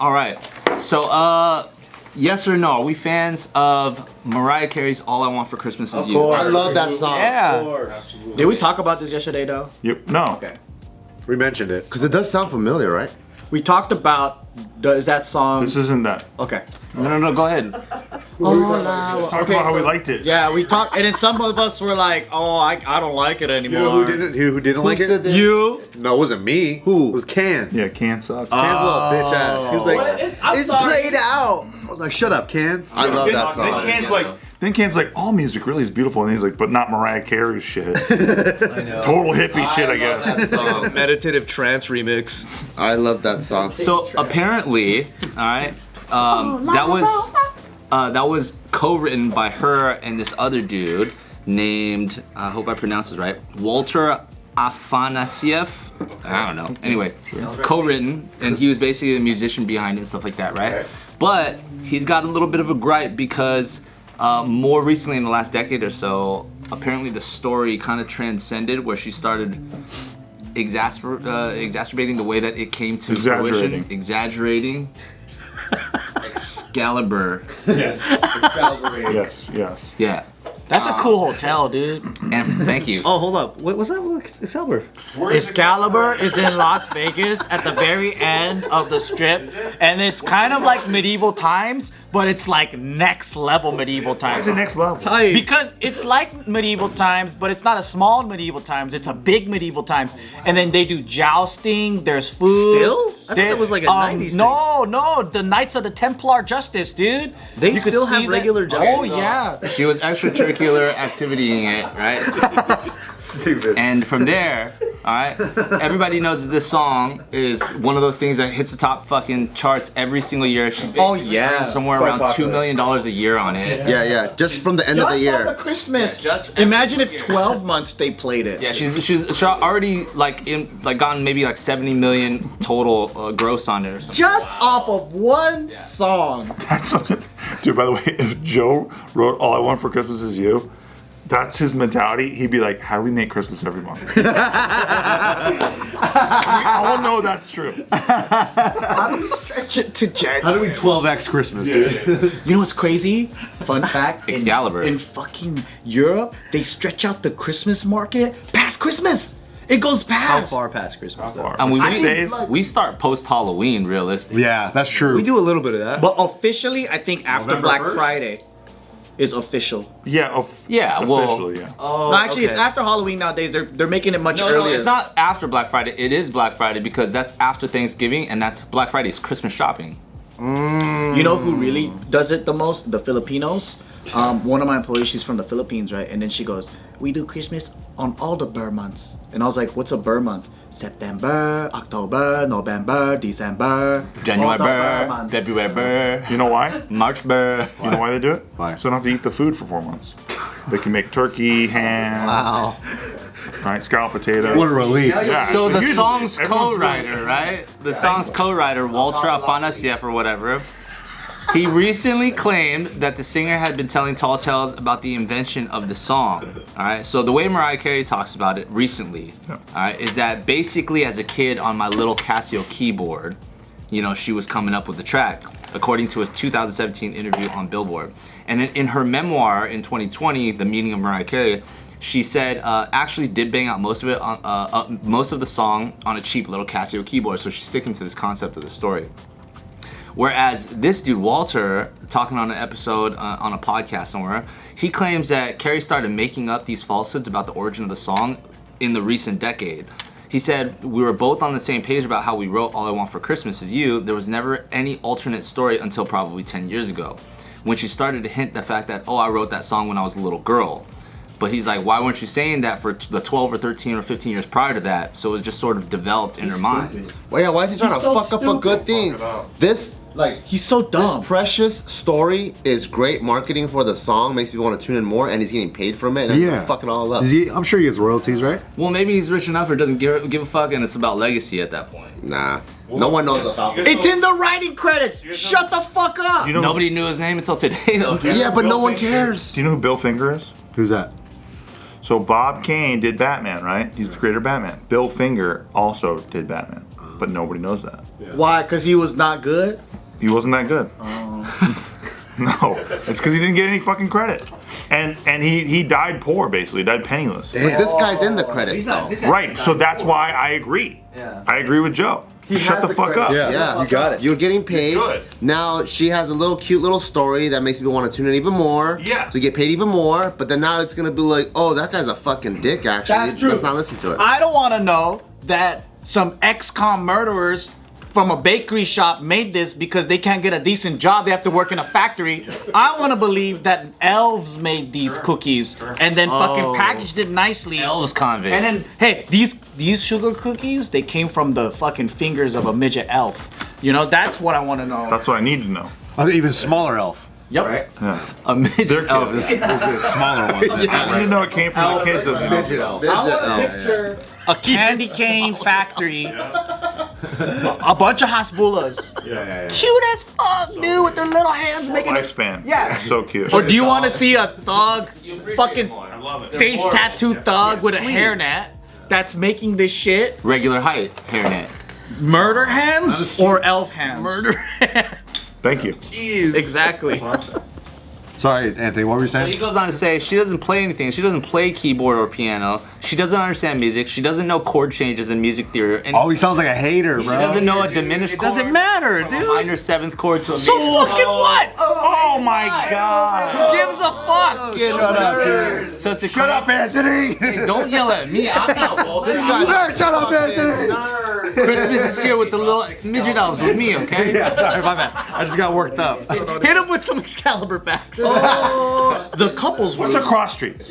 All right. So, yes or no? Are we fans of Mariah Carey's "All I Want for Christmas Is You"? I love that song. Yeah. Absolutely. Did we talk about this yesterday, though? Yep. No. Okay. We mentioned it. Because it does sound familiar, right? We talked about is that song. This isn't that. Okay. No, go ahead. Let's talk about how we liked it. Yeah, we talked, and then some of us were like, "Oh, I don't like it anymore." You know who didn't like it? You? No, it wasn't me. Who? It was Can. Yeah, Can sucks. Can's little bitch ass. He was like, I'm it's sorry. played out. I was like, shut up, Can. I love that song. Then Can's like, all music really is beautiful, and he's like, but not Mariah Carey's shit. I know. Total hippie shit, I guess. That song. Meditative trance remix. I love that song. So apparently, all right, that was co-written by her and this other dude named, I hope I pronounced this right, Walter Afanasieff. I don't know. Anyways, co-written, and he was basically the musician behind it and stuff like that, right? But he's got a little bit of a gripe because more recently in the last decade or so, apparently the story kind of transcended where she started exacerbating the way that it came to fruition. Exaggerating. Excalibur. Yes. Yes. Yeah. That's a cool hotel, dude. And thank you. Oh, hold up. What's that? Excalibur? Excalibur is in Las Vegas at the very end of the strip, and it's kind of like medieval times, but it's like next level medieval times. What's the next level? Tight. Because it's like medieval times, but it's not a small medieval times, it's a big medieval times. And then they do jousting, there's food. Still? I thought it was like a 90s thing. No, the Knights of the Templar Justice, dude. They You could still have see regular that. justice? Oh, yeah. She was extracurricular activitying it, right? Stupid. And from there, alright, everybody knows that this song is one of those things that hits the top fucking charts every single year. She basically earns somewhere around $2 million a year on it. Yeah. Just from the end of the Just year. on the Christmas. Yeah, just every Imagine if single year. 12 months they played it. Yeah, she's already gotten maybe like 70 million total gross on it or something. Just off of one song. That's something. Dude, by the way, if Joe wrote All I Want for Christmas Is You, that's his mentality. He'd be like, how do we make Christmas every month? We all know that's true. How do we stretch it to January? How do we 12x Christmas, dude? You know what's crazy? Fun fact. Excalibur. In fucking Europe, they stretch out the Christmas market past Christmas. It goes How past. far past Christmas, though? And 6 days? we start post Halloween, realistically. Yeah, that's true. We do a little bit of that. But officially, I think after November Black 1st? Friday is official. Yeah, Yeah, well- officially, yeah. Oh, No, actually, it's after Halloween nowadays. They're making it much No, earlier. it's not after Black Friday. It is Black Friday because that's after Thanksgiving, and that's Black Friday's Christmas shopping. You know who really does it the most? The Filipinos. One of my employees, she's from the Philippines, right? And then she goes, we do Christmas on all the Burr months. And I was like, what's a Burr month? September, October, November, December. January all the burr, months. February burr, You know why? March burr. You know why they do it? Why? So they don't have to eat the food for 4 months. They can make turkey, ham, Wow. right, scalloped potato. What a relief. Yeah, So the usually song's everyone's co-writer, right? The song's co-writer, Walter Afanasieff or whatever. He recently claimed that the singer had been telling tall tales about the invention of the song. All right. So the way Mariah Carey talks about it recently, all right, is that basically as a kid on my little Casio keyboard, you know, she was coming up with the track, according to a 2017 interview on Billboard. And then in her memoir in 2020, The Meaning of Mariah Carey, she said actually did bang out most of it on most of the song on a cheap little Casio keyboard. So she's sticking to this concept of the story. Whereas this dude, Walter, talking on an episode on a podcast somewhere, he claims that Carey started making up these falsehoods about the origin of the song in the recent decade. He said, we were both on the same page about how we wrote All I Want for Christmas Is You. There was never any alternate story until probably 10 years ago, when she started to hint the fact that, oh, I wrote that song when I was a little girl. But he's like, why weren't you saying that for the 12 or 13 or 15 years prior to that? So it just sort of developed in her mind. Well, yeah, why is he trying to so fuck up a good stupid. thing? This, like, He's so dumb. this precious story is great marketing for the song, makes people want to tune in more, and he's getting paid from it, and Yeah. fuck it all up. I'm sure he gets royalties, right? Well, maybe he's rich enough or doesn't give a fuck, and it's about legacy at that point. Nah, no one knows about it. It's in the writing credits. Shut the fuck up. You know, Nobody knew his name until today, though. Yeah, but no one cares. do you know who Bill Finger is? Who's that? So Bob Kane did Batman, right? He's the creator of Batman. Bill Finger also did Batman. but nobody knows that. Why? Because he was not good? He wasn't that good. No, it's because he didn't get any fucking credit, and he died poor, basically, died penniless. But this guy's in the credits though. Right, so that's why I agree. Yeah. I agree with Joe. Shut the fuck up. Yeah, You got it. You're getting paid. Good. Now she has a little cute little story that makes people want to tune in even more. Yeah. So you get paid even more, but then now it's gonna be like, oh, that guy's a fucking dick. Actually, That's true. let's not listen to it. I don't want to know that some ex-con murderers from a bakery shop made this because they can't get a decent job. They have to work in a factory. I want to believe that elves made these cookies and then fucking packaged it nicely. Elves convict. And then, hey, these sugar cookies, they came from the fucking fingers of a midget elf. You know, that's what I want to know. That's what I need to know. Even smaller elf. Yep. Right? Yeah. a midget elf. There's a smaller one. I didn't know it came from the kids of Midget elf. Midget I want to elf. picture a candy cane factory, a bunch of hasbulas, cute as fuck, dude, with their little hands making it. Lifespan. Yeah. So cute. Or do you want to see a thug, fucking face more- tattoo thug with a hairnet that's making this shit? Regular height hairnet. Murder hands or elf hands? Murder hands. Thank you. Exactly. Sorry, Anthony, what were you So saying? he goes on to say she doesn't play anything. She doesn't play keyboard or piano. She doesn't understand music. She doesn't know chord changes in music theory. And Oh, he sounds like a hater, she bro. doesn't know a diminished chord. doesn't matter, from a dude. minor seventh chord to a So major. fucking what? Oh my god. Who gives a fuck? Shut up, dude. So to Shut up, Anthony. Hey, don't yell at me. I'm not Walter. Shut up, Anthony. Christmas is here with the little midget elves with me, okay? Yeah, sorry, my bad. I just got worked up. Hit him with some Excalibur facts. The couples were What's across streets?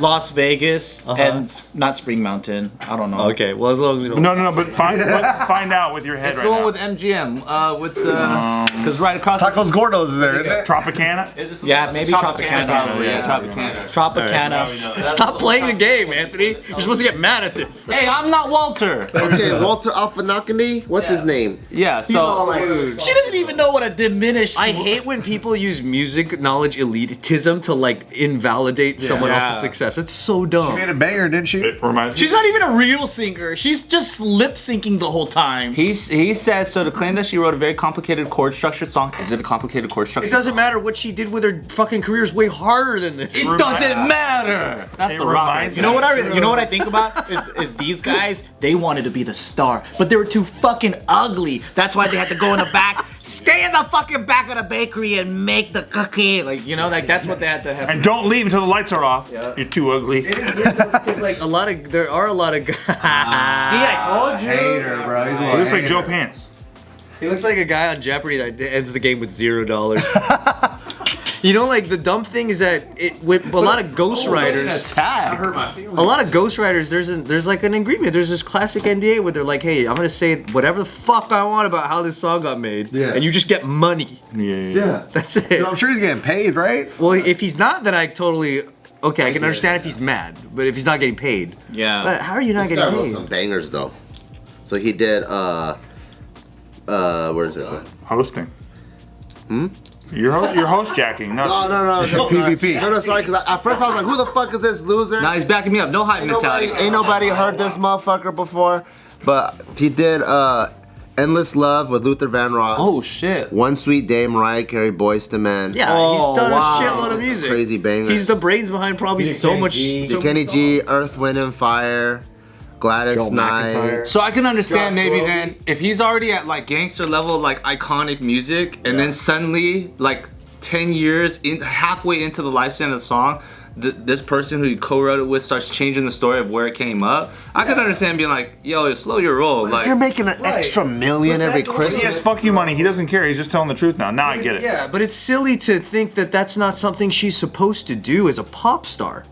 Las Vegas and not Spring Mountain. I don't know. Okay, well, as long as you don't. No, but find out with your head It's right the one now. with MGM. What's because right across. Tacos Gordos is there, isn't it? Tropicana? Is it from Yeah, maybe Tropicana. Probably, yeah, Tropicana. Tropicana. Stop playing the game, Anthony. You're supposed to get mad at this. Hey, I'm not Walter. Okay, Walter Alfanakani. What's his name? Yeah, so She doesn't even know what a diminished. I hate when people use music knowledge elitism to like invalidate someone else's success. It's so dumb. Made a banger, didn't she? It reminds She's me. not even a real singer. She's just lip syncing the whole time. he says so to claim that she wrote a very complicated chord structured song. Is it a complicated chord structured? It doesn't matter what she did with her fucking career is way harder than this. It doesn't matter. That's It the rock. reminds You know what I think about is these guys, they wanted to be the star, but they were too fucking ugly. That's why they had to go in the back, stay in the fucking back of the bakery and make the cookie. Like, you know, like that's what they had to have. And don't leave until the lights are off. You're too ugly. Like there are a lot of guys. See, I told you. Hater, bro. He's a He little looks like hater. Joe Pants. He looks like a guy on Jeopardy that ends the game with $0. You know, like the dumb thing is that with a lot of ghostwriters, Attack. a lot of ghostwriters, there's like an agreement. There's this classic NDA where they're like, hey, I'm gonna say whatever the fuck I want about how this song got made, Yeah. and you just get money. Yeah. That's it. Dude, I'm sure he's getting paid, right? Well, if he's not, then I totally okay. I can understand if he's mad, but if he's not getting paid, Yeah. But how are you not This guy getting wrote paid? some bangers though. So he did where is it? Hosting. You're host jacking. No. No. PvP. No, sorry, because at first I was like, who the fuck is this loser? Now he's backing me up. No hype mentality. Ain't nobody heard this motherfucker before. But he did Endless Love with Luther Vandross. Oh shit. One Sweet Day, Mariah Carey, Boys to Men. Yeah, Oh, he's done wow. a shitload of music. Crazy banger. He's the brains behind probably so much. So Kenny G, Earth, Wind and Fire, Gladys Joe Knight. McIntyre. So I can understand Josh maybe Groban. then if he's already at like gangster level, like iconic music, and then suddenly like 10 years in, halfway into the lifespan of the song, this person who you co-wrote it with starts changing the story of where it came up. I could understand being like, yo, slow your roll. If Like, you're making an extra million every He has Christmas. fuck you money. He doesn't care. He's just telling the truth now. Now I get it. yeah, but it's silly to think that that's not something she's supposed to do as a pop star.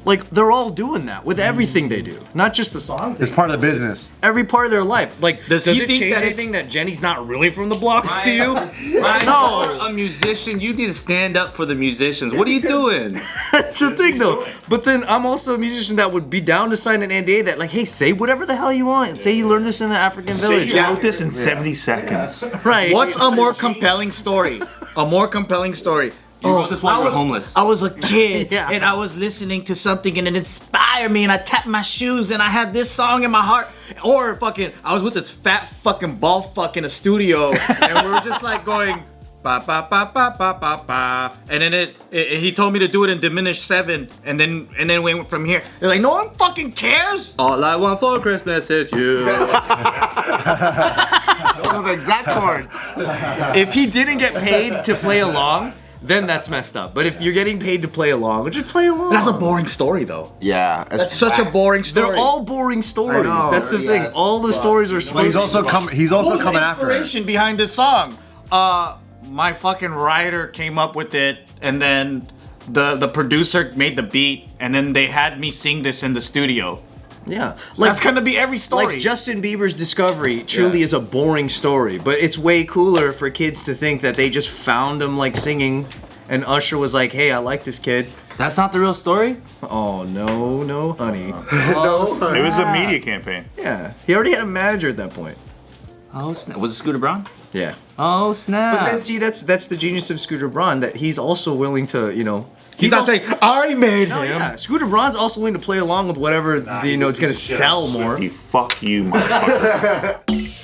Like they're all doing that with everything they do, not just the songs. It's part of the business. Every part of their life. Like, does he it think change that anything that Jenny's not really from the block to you? right? No. A musician, you need to stand up for the musicians. What are you doing? That's the thing, though. But then I'm also a musician that would be down to sign an NDA that, like, hey, say whatever the hell you want. Say you learned this in the African Say village. you wrote this in 70 seconds. Right. What's a more compelling story? A more compelling story. You wrote this while you were homeless. I was a kid Yeah. and I was listening to something and it inspired me and I tapped my shoes and I had this song in my heart. Or fucking, I was with this fat fucking ball fuck in a studio and we were just like going, ba ba ba ba ba ba ba, and then he told me to do it in diminished 7, and then we went from here. They're like, no one fucking cares. All I want for Christmas is you. Those are the exact chords. If he didn't get paid to play along, then that's messed up. But if you're getting paid to play along, just play along. That's a boring story though. Yeah. That's such a boring story. They're all boring stories. I know, That's the yeah, thing. it's All the stories are But he's supposed also coming. He's also What was coming the after it. inspiration behind this song? My fucking writer came up with it, and then the producer made the beat, and then they had me sing this in the studio. Yeah. That's gonna be every story. Like Justin Bieber's Discovery truly is a boring story, but it's way cooler for kids to think that they just found him like singing, and Usher was like, "Hey, I like this kid." That's not the real story? Oh no, honey. It was a media campaign. Yeah, he already had a manager at that point. Oh, snap. Was it Scooter Braun? Yeah. Oh, snap. But then see, that's the genius of Scooter Braun, that he's also willing to, he's not also- saying I made No, him. yeah. Scooter Braun's also willing to play along with whatever it's gonna sell more. Fuck you, motherfucker.